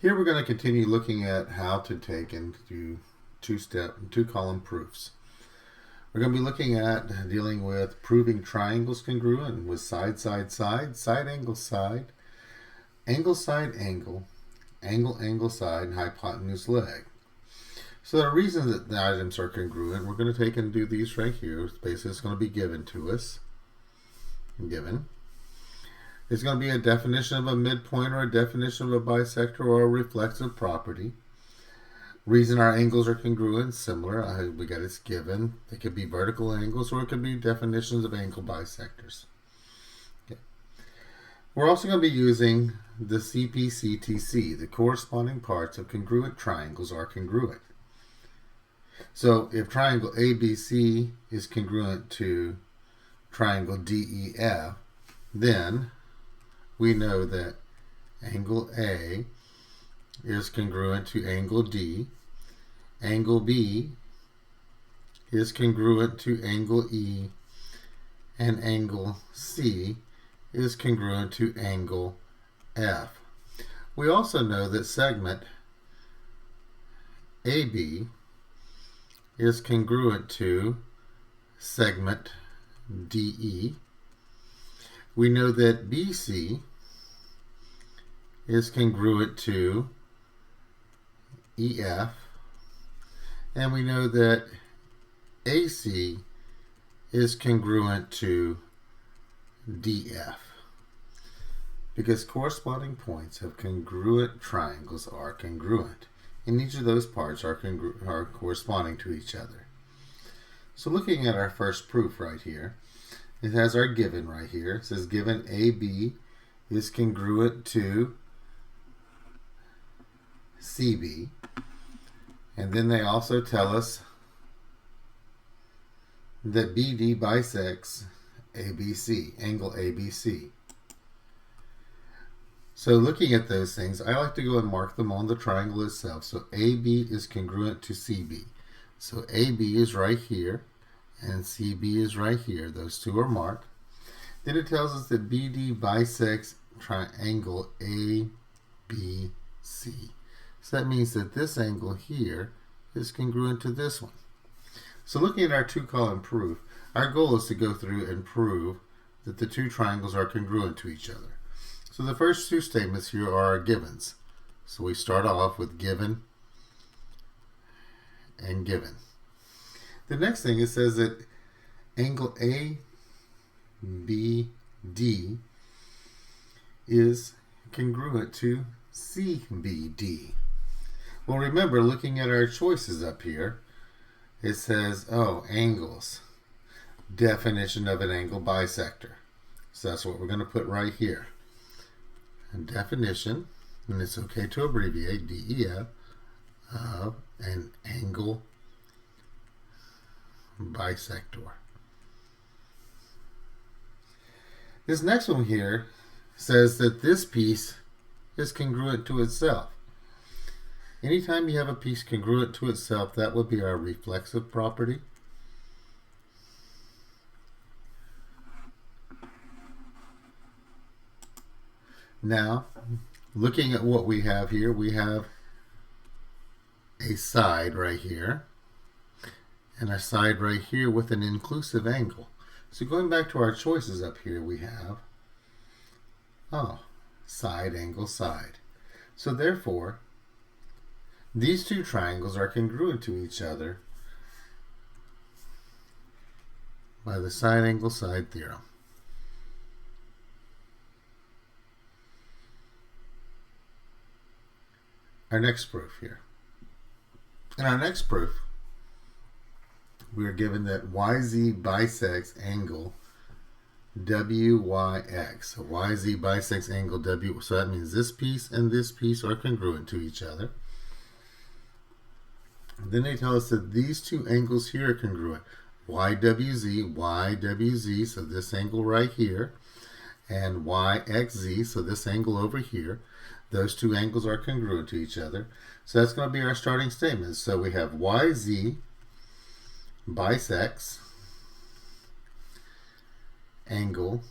Here we're going to continue looking at how to take and do two column proofs. We're going to be looking at dealing with proving triangles congruent with side, side, side, side, angle, side, angle, side, angle, angle, angle, side, and hypotenuse leg. So the reason that the items are congruent, we're going to take and do these right here. Basically, it's going to be given to us. Given. It's going to be a definition of a midpoint or a definition of a bisector or a reflexive property. Reason our angles are congruent, similar. We got it's given. They could be vertical angles or it could be definitions of angle bisectors. Okay. We're also going to be using the CP-CTC. The corresponding parts of congruent triangles are congruent. So if triangle ABC is congruent to triangle DEF, then we know that angle A is congruent to angle D, angle B is congruent to angle E, and angle C is congruent to angle F. We also know that segment AB is congruent to segment DE. We know that BC is congruent to EF, and we know that AC is congruent to DF, because corresponding points of congruent triangles are congruent, and each of those parts are corresponding to each other. So looking at our first proof right here, it has our given right here. It says given AB is congruent to CB. And then they also tell us that BD bisects ABC, angle ABC. So looking at those things, I like to go and mark them on the triangle itself. So AB is congruent to CB. So AB is right here, and CB is right here. Those two are marked. Then it tells us that BD bisects triangle ABC. So that means that this angle here is congruent to this one. So looking at our two-column proof, our goal is to go through and prove that the two triangles are congruent to each other. So the first two statements here are our givens. So we start off with given and given. The next thing, it says that angle ABD is congruent to CBD. Well, remember, looking at our choices up here, it says, angles. Definition of an angle bisector. So that's what we're going to put right here. A definition, and it's okay to abbreviate, DEF, of an angle bisector. This next one here says that this piece is congruent to itself. Anytime you have a piece congruent to itself, that would be our reflexive property. Now, looking at what we have here, we have a side right here and a side right here with an inclusive angle. So going back to our choices up here, we have side, angle, side. So therefore, these two triangles are congruent to each other by the side, angle, side theorem. Our next proof here. In our next proof, we are given that YZ bisects angle WYX. So YZ bisects angle W. So that means this piece and this piece are congruent to each other. Then they tell us that these two angles here are congruent. YWZ, YWZ, so this angle right here, and YXZ, so this angle over here. Those two angles are congruent to each other. So that's going to be our starting statement. So we have YZ bisects angle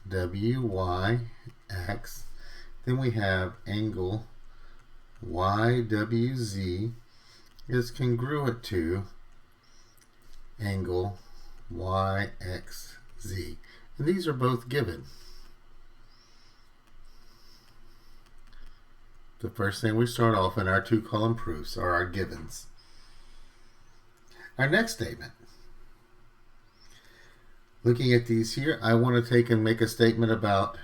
WYX. Then we have angle YWZ is congruent to angle YXZ. And these are both given. The first thing we start off in our two-column proofs are our givens. Our next statement. Looking at these here, I want to take and make a statement about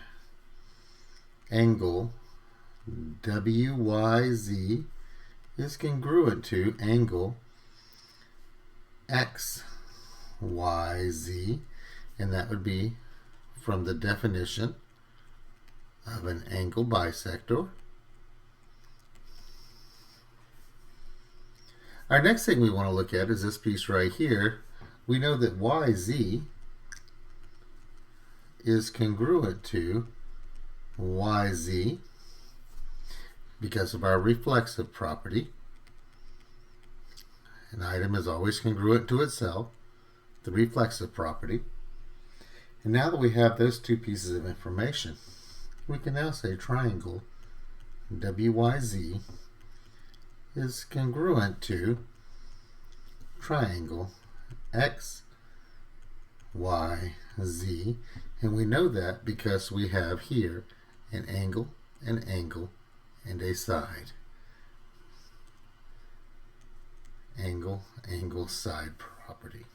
angle WYZ is congruent to angle XYZ, and that would be from the definition of an angle bisector. Our next thing we want to look at is this piece right here. We know that YZ is congruent to YZ because of our reflexive property. An item is always congruent to itself, the reflexive property. And now that we have those two pieces of information, we can now say triangle WYZ is congruent to triangle XYZ, and we know that because we have here an angle, and a side. Angle, side property.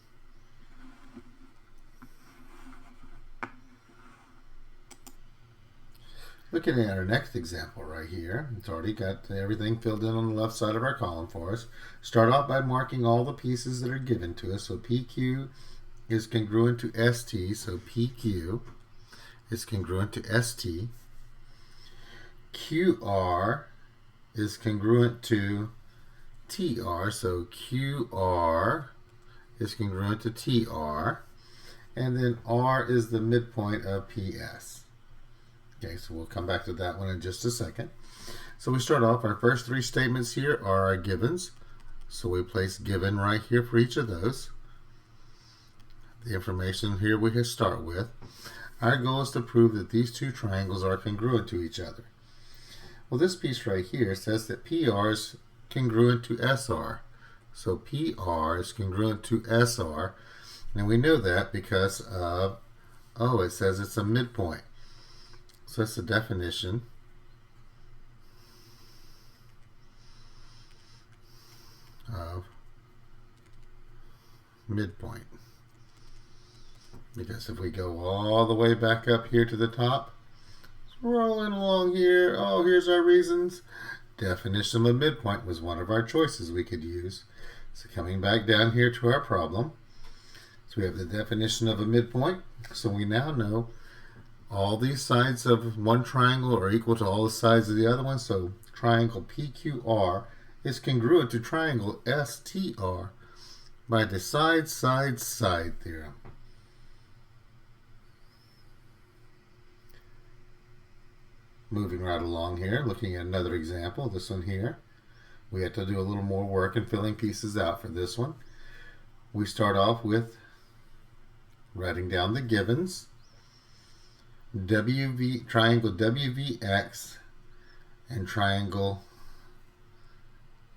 Looking at our next example right here, it's already got everything filled in on the left side of our column for us. Start off by marking all the pieces that are given to us. So PQ is congruent to ST, so PQ is congruent to ST. QR is congruent to TR, so QR is congruent to TR. And then R is the midpoint of PS. Okay, so we'll come back to that one in just a second. So we start off, our first three statements here are our givens. So we place given right here for each of those. The information here we can start with. Our goal is to prove that these two triangles are congruent to each other. Well, this piece right here says that PR is congruent to SR. So PR is congruent to SR. And we know that because of, it says it's a midpoint. So that's the definition of midpoint. Because if we go all the way back up here to the top, rolling along here, here's our reasons. Definition of a midpoint was one of our choices we could use. So coming back down here to our problem, so we have the definition of a midpoint. So we now know all these sides of one triangle are equal to all the sides of the other one. So triangle PQR is congruent to triangle STR by the side theorem. Moving right along here, looking at another example, this one here. We have to do a little more work in filling pieces out for this one. We start off with writing down the givens. Triangle WVX and triangle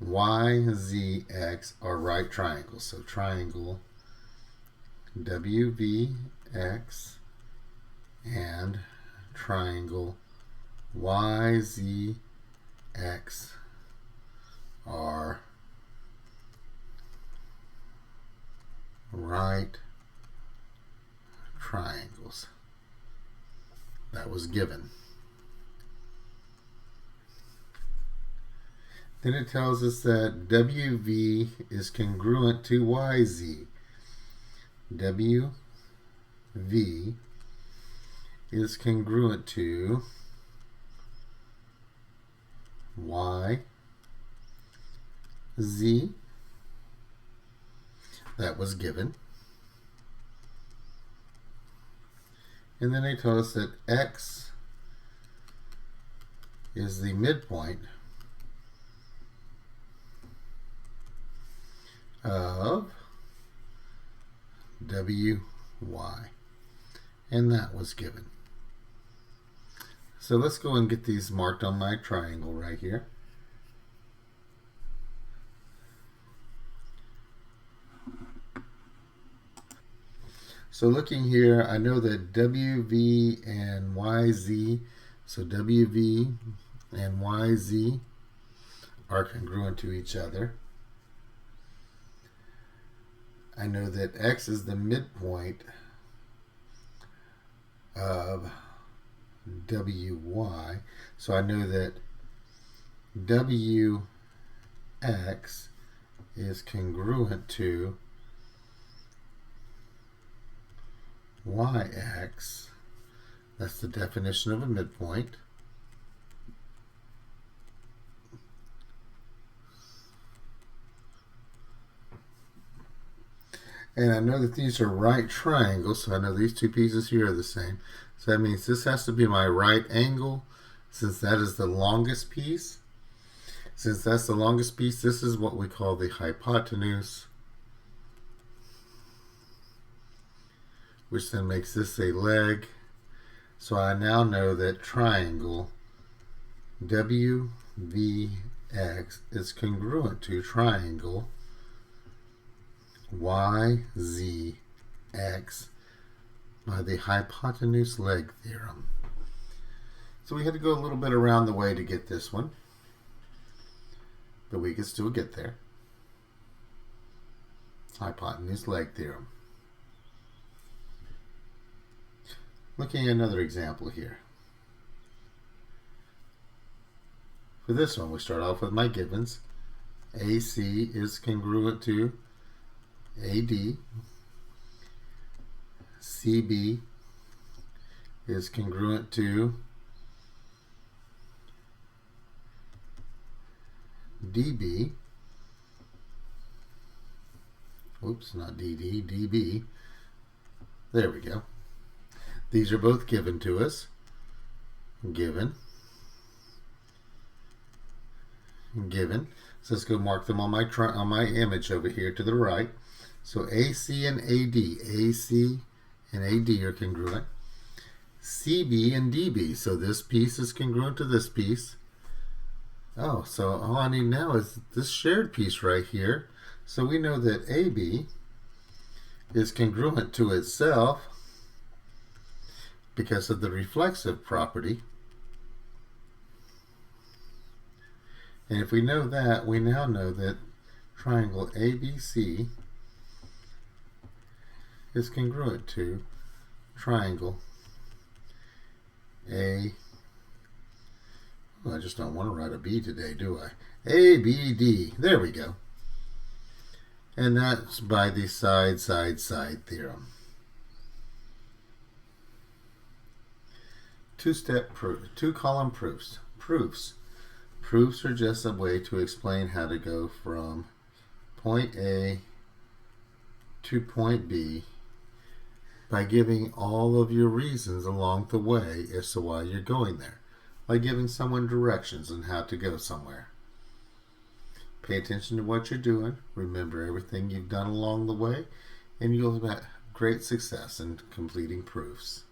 YZX are right triangles. So triangle WVX and triangle YZX are right triangles. That was given. Then it tells us that WV is congruent to YZ. WV is congruent to YZ. That was given. And then they tell us that X is the midpoint of WY. And that was given. So let's go and get these marked on my triangle right here. So looking here, I know that WV and YZ, so WV and YZ are congruent to each other. I know that X is the midpoint of WY, so I know that WX is congruent to YX. That's the definition of a midpoint. And I know that these are right triangles, so I know these two pieces here are the same. So that means this has to be my right angle, since that is the longest piece. Since that's the longest piece, this is what we call the hypotenuse, which then makes this a leg. So I now know that triangle WVX is congruent to triangle YZX by the hypotenuse leg theorem. So we had to go a little bit around the way to get this one, but we can still get there. Hypotenuse leg theorem. Looking at another example here. For this one, we start off with my givens. AC is congruent to AD. CB is congruent to DB. Oops, not DD, DB. There we go. These are both given to us. Given. Given. So let's go mark them on my image over here to the right. So AC and AD. AC and AD are congruent. CB and DB. So this piece is congruent to this piece. Oh, so all I need now is this shared piece right here. So we know that AB is congruent to itself because of the reflexive property. And if we know that, we now know that triangle ABC is congruent to triangle A. Well, I just don't want to write a B today, do I? ABD. There we go. And that's by the side theorem. Two-column proofs. Proofs are just a way to explain how to go from point A to point B by giving all of your reasons along the way as to why you're going there, by giving someone directions on how to go somewhere. Pay attention to what you're doing, remember everything you've done along the way, and you'll have great success in completing proofs.